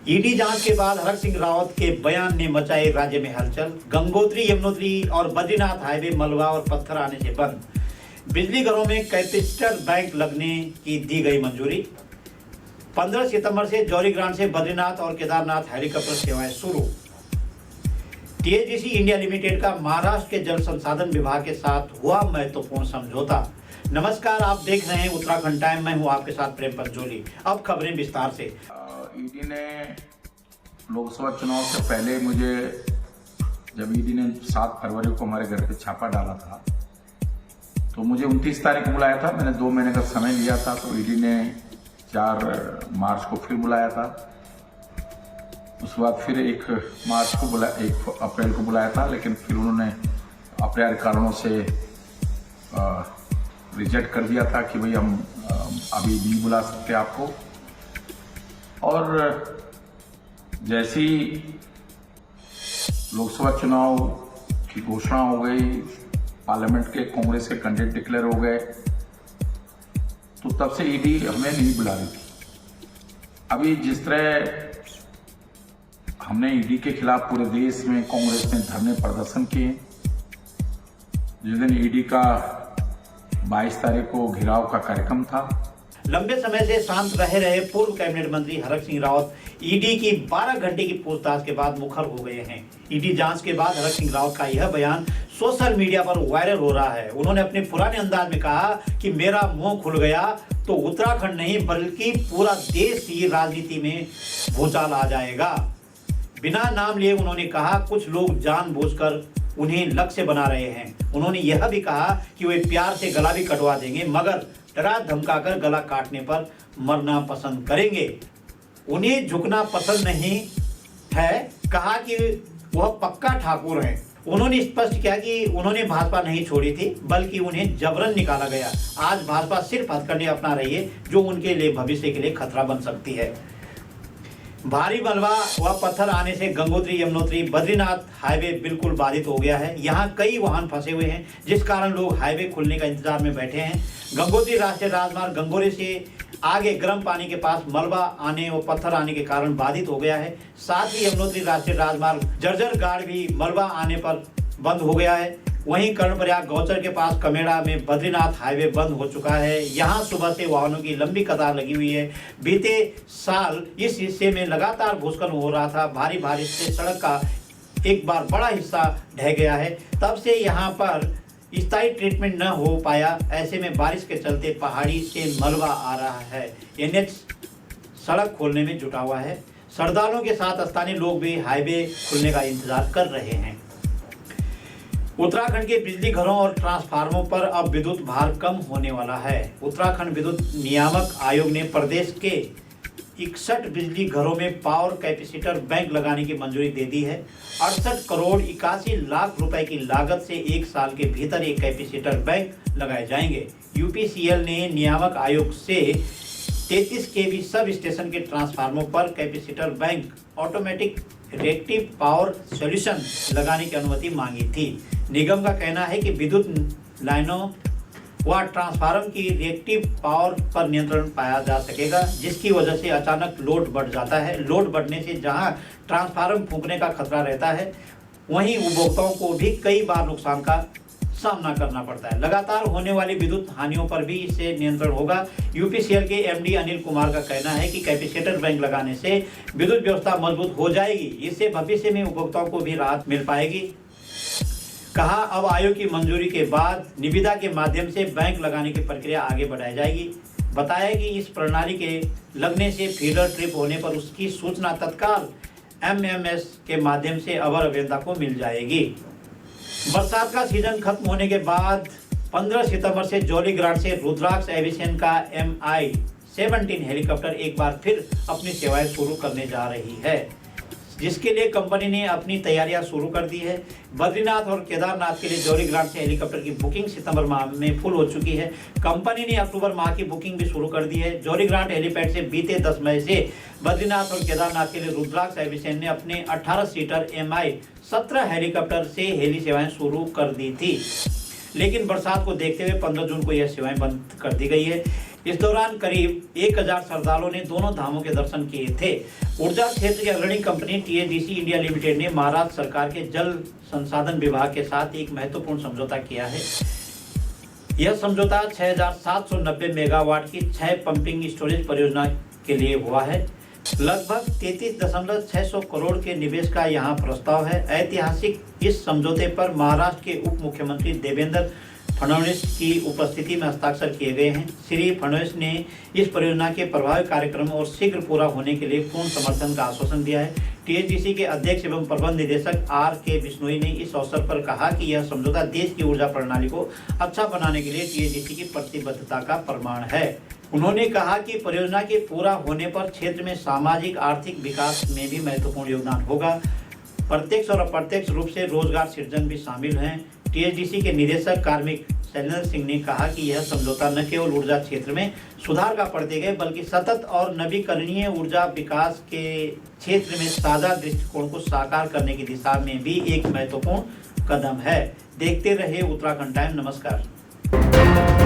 ED जांच के बाद हरक सिंह रावत के बयान ने मचाए राज्य में हलचल। गंगोत्री, यमुनोत्री और बद्रीनाथ हाईवे मलबा और पत्थर आने से बंद। बिजली घरों में कैपेसिटर बैंक लगने की दी गई मंजूरी। 15 सितंबर से जौहरी ग्रांट से बद्रीनाथ और केदारनाथ हेलीकॉप्टर सेवाएं शुरू। टीएचडीसी इंडिया लिमिटेड का महाराष्ट्र के जल संसाधन विभाग के साथ हुआ महत्वपूर्ण समझौता। नमस्कार, आप देख रहे हैं उत्तराखंड टाइम। मैं हूं आपके साथ प्रेम पंचोली। अब खबरें विस्तार से। ईडी ने लोकसभा चुनाव से पहले मुझे, जब ईडी ने 7 फरवरी को हमारे घर पे छापा डाला था, तो मुझे 29 तारीख को बुलाया था। मैंने 2 महीने का समय लिया था, तो ईडी ने 4 मार्च को फिर बुलाया था। उसके बाद फिर 1 अप्रैल को बुलाया था, लेकिन फिर उन्होंने अपरिहार्य कारणों से रिजेक्ट कर दिया था कि भाई हम अभी नहीं बुला सकते आपको। और जैसी लोकसभा चुनाव की घोषणा हो गई, पार्लियामेंट के कांग्रेस के कैंडिडेट डिक्लेयर हो गए, तो तब से ईडी हमें नहीं बुला रही थी। अभी जिस तरह हमने ईडी के खिलाफ पूरे देश में कांग्रेस ने धरने प्रदर्शन किए, जिस दिन ईडी का 22 तारीख को घेराव का कार्यक्रम था। लंबे समय से शांत रहे पूर्व कैबिनेट मंत्री हरक सिंह रावत ईडी की 12 घंटे की पूछताछ के बाद मुखर हो गए हैं। ईडी जांच के बाद हरक सिंह रावत का यह बयान सोशल मीडिया पर वायरल हो रहा है। उन्होंने अपने पुराने अंदाज में कहा कि मेरा मुंह खुल गया तो उत्तराखंड नहीं बल्कि पूरा देश की राजनीति में भूचाल आ जाएगा। बिना नाम लिए उन्होंने कहा कुछ लोग जानबूझकर उन्हें लक्ष्य बना रहे हैं। उन्होंने यह भी कहा कि वे प्यार से गला भी कटवा देंगे, मगर डरा धमकाकर गला काटने पर मरना पसंद करेंगे। उन्हें झुकना पसंद नहीं है। कहा कि वह पक्का ठाकुर हैं। उन्होंने स्पष्ट किया कि उन्होंने भाजपा नहीं छोड़ी थी, बल्कि उन्हें जबरन निकाला गया। आज भाजपा सिर्फ हथकंडे अपना रही है, जो उनके लिए भविष्य के लिए खतरा बन सकती है। भारी मलबा व पत्थर आने से गंगोत्री, यमुनोत्री, बद्रीनाथ हाईवे बिल्कुल बाधित हो गया है। यहाँ कई वाहन फंसे हुए हैं, जिस कारण लोग हाईवे खुलने का इंतजार में बैठे हैं। गंगोत्री राष्ट्रीय राजमार्ग गंगोरी से आगे गर्म पानी के पास मलबा आने व पत्थर आने के कारण बाधित हो गया है। साथ ही यमुनोत्री राष्ट्रीय राजमार्ग जर्जर गाड़ भी मलबा आने पर बंद हो गया है। वहीं कर्णप्रयाग गौचर के पास कमेड़ा में बद्रीनाथ हाईवे बंद हो चुका है। यहाँ सुबह से वाहनों की लंबी कतार लगी हुई है। बीते साल इस हिस्से में लगातार भूस्खलन हो रहा था। भारी बारिश से सड़क का एक बार बड़ा हिस्सा ढह गया है। तब से यहाँ पर स्थायी ट्रीटमेंट न हो पाया। ऐसे में बारिश के चलते पहाड़ी से मलबा आ रहा है। एनएच सड़क खोलने में जुटा हुआ है। श्रद्धालुओं के साथ स्थानीय लोग भी हाईवे खुलने का इंतजार कर रहे हैं। उत्तराखंड के बिजली घरों और ट्रांसफार्मरों पर अब विद्युत भार कम होने वाला है। उत्तराखंड विद्युत नियामक आयोग ने प्रदेश के 61 बिजली घरों में पावर कैपेसिटर बैंक लगाने की मंजूरी दे दी है। 68 करोड़ 81 लाख रुपए की लागत से 1 साल के भीतर एक कैपेसिटर बैंक लगाए जाएंगे। यूपीसीएल ने नियामक आयोग से 33 केवी सब स्टेशन के ट्रांसफार्मरों पर capacitor bank automatic reactive power solution लगाने की अनुमति मांगी थी। निगम का कहना है कि विद्युत लाइनों व ट्रांसफार्मर की रिएक्टिव पावर पर नियंत्रण पाया जा सकेगा, जिसकी वजह से अचानक लोड बढ़ जाता है। लोड बढ़ने से जहां ट्रांसफार्मर फूंकने का खतरा रहता है, वहीं उपभोक्ताओं को भी कई बार नुकसान का सामना करना पड़ता है। लगातार होने वाली विद्युत हानियों पर भी इससे नियंत्रण होगा। यूपीसीएल के एमडी अनिल कुमार का कहना है कि कैपेसिटर बैंक लगाने से विद्युत व्यवस्था मजबूत हो जाएगी। इससे भविष्य में उपभोक्ताओं को भी राहत मिल पाएगी। कहा अब आयोग की मंजूरी के बाद निविदा के माध्यम से बैंक लगाने की प्रक्रिया आगे बढ़ाई जाएगी। बताया कि इस प्रणाली के लगने से फीडर ट्रिप होने पर उसकी सूचना तत्काल एमएमएस के माध्यम से अवर अभियंता को मिल जाएगी। बरसात का सीजन खत्म होने के बाद 15 सितंबर से जौहरी ग्रांट से रुद्राक्ष एविएशन का MI-17 हेलीकॉप्टर एक बार फिर अपनी सेवाएं शुरू करने जा रही है, जिसके लिए कंपनी ने अपनी तैयारियां शुरू कर दी है। बद्रीनाथ और केदारनाथ के लिए जौहरी ग्रांट से हेलीकॉप्टर की बुकिंग सितंबर माह में फुल हो चुकी है। कंपनी ने अक्टूबर माह की बुकिंग भी शुरू कर दी है। जौहरी ग्रांट हेलीपैड से बीते 10 मई से बद्रीनाथ और केदारनाथ के लिए रुद्राक्ष एविएशन ने अपने 18 सीटर MI-17 हेलीकॉप्टर से हेली सेवाएं शुरू कर दी थी, लेकिन बरसात को देखते हुए 15 जून को यह सेवाएं बंद कर दी गई है। इस दौरान करीब 1000 श्रद्धालुओं ने दोनों धामों के दर्शन किए थे। ऊर्जा क्षेत्र की अग्रणी कंपनी THDC इंडिया लिमिटेड ने महाराष्ट्र सरकार के जल संसाधन विभाग के साथ एक महत्वपूर्ण समझौता किया है। यह समझौता 6790 मेगावाट की 6 पंपिंग स्टोरेज परियोजना के लिए हुआ है। लगभग 33.600 करोड़ के निवेश का यहाँ प्रस्ताव है। ऐतिहासिक इस समझौते पर महाराष्ट्र के उप मुख्यमंत्री देवेंद्र फडणवीस की उपस्थिति में हस्ताक्षर किए गए हैं। श्री फडणवीस ने इस परियोजना के प्रभावी कार्यक्रम और शीघ्र पूरा होने के लिए पूर्ण समर्थन का आश्वासन दिया है। THDC के अध्यक्ष एवं प्रबंध निदेशक RK बिश्नोई ने इस अवसर पर कहा कि यह समझौता देश की ऊर्जा प्रणाली को अच्छा बनाने के लिए THDC की प्रतिबद्धता का प्रमाण है। उन्होंने कहा कि परियोजना के पूरा होने पर क्षेत्र में सामाजिक आर्थिक विकास में भी महत्वपूर्ण योगदान होगा। प्रत्यक्ष और अप्रत्यक्ष रूप से रोजगार सृजन भी शामिल हैं। THDC के निदेशक कार्मिक शैलेंद्र सिंह ने कहा कि यह समझौता न केवल ऊर्जा क्षेत्र में सुधार का प्रतीक है, बल्कि सतत और नवीकरणीय ऊर्जा विकास के क्षेत्र में साझा दृष्टिकोण को साकार करने की दिशा में भी एक महत्वपूर्ण कदम है। देखते रहे उत्तराखंड टाइम। नमस्कार।